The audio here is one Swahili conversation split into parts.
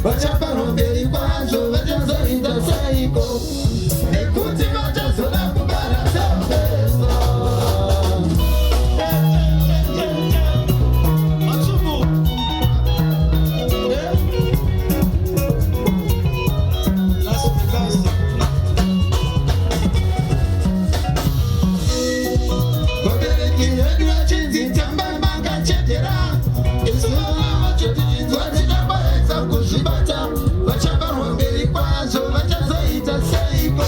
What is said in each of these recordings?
vachaparomberi kwazvo vachazoita saiko nekuti vachazoda kubara zvepeso. Vabereki vedu vachinzi tambai makachetera, isu vachotidzinzwa tichabaedza kuzvibata, vachabarwa mberi kwazvo vachazoita seiko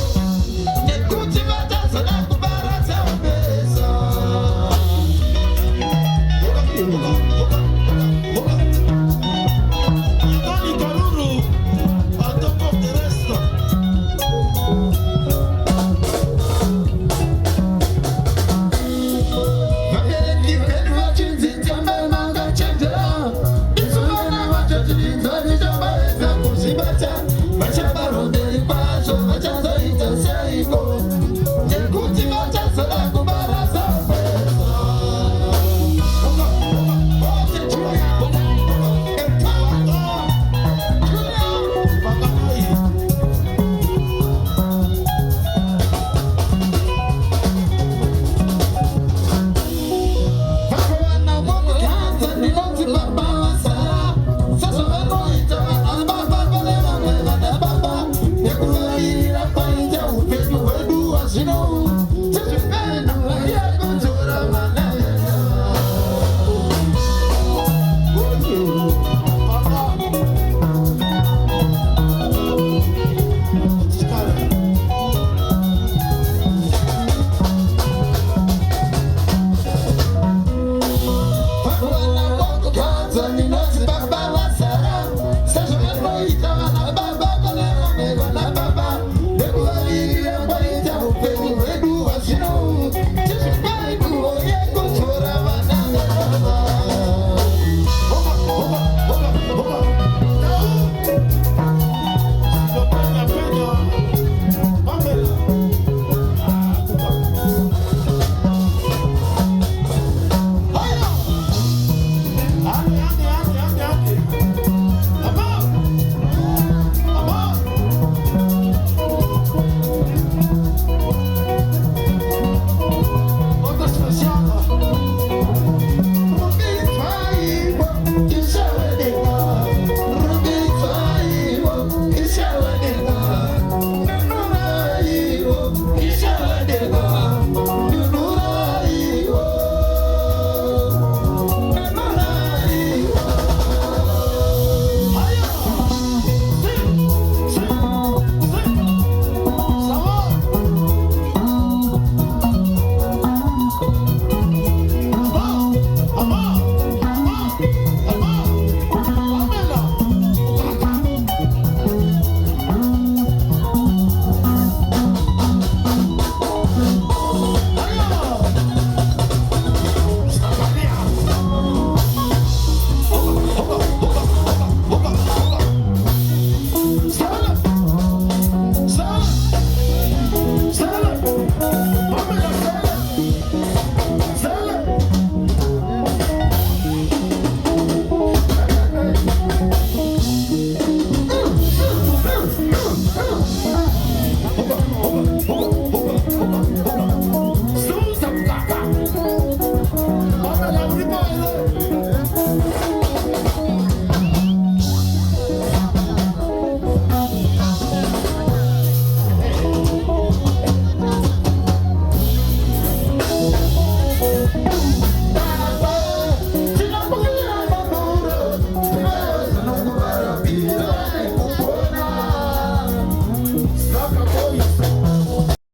nekuti vachazoda kubara zvepeso. Vabereki vedu vachinzi tambai makachetera, isu vana vachotidzinzwa tichabaedza kuzvibata, vachabarwa mberi kwazvo vachazoita seiko nekuti vachazoda kubara zvepeso. Vakavana vokukanza ndinonzi baba vasara, sezvo vanoita vana baba pane vamwe vana baba, nekuvairira kwaita upenyu hwedu hwazvino tezvipena yakonzora vana vedu. Vakavana vokukanza ndinonzi baba vasara, sezvo vanoita vana baba pane vamwe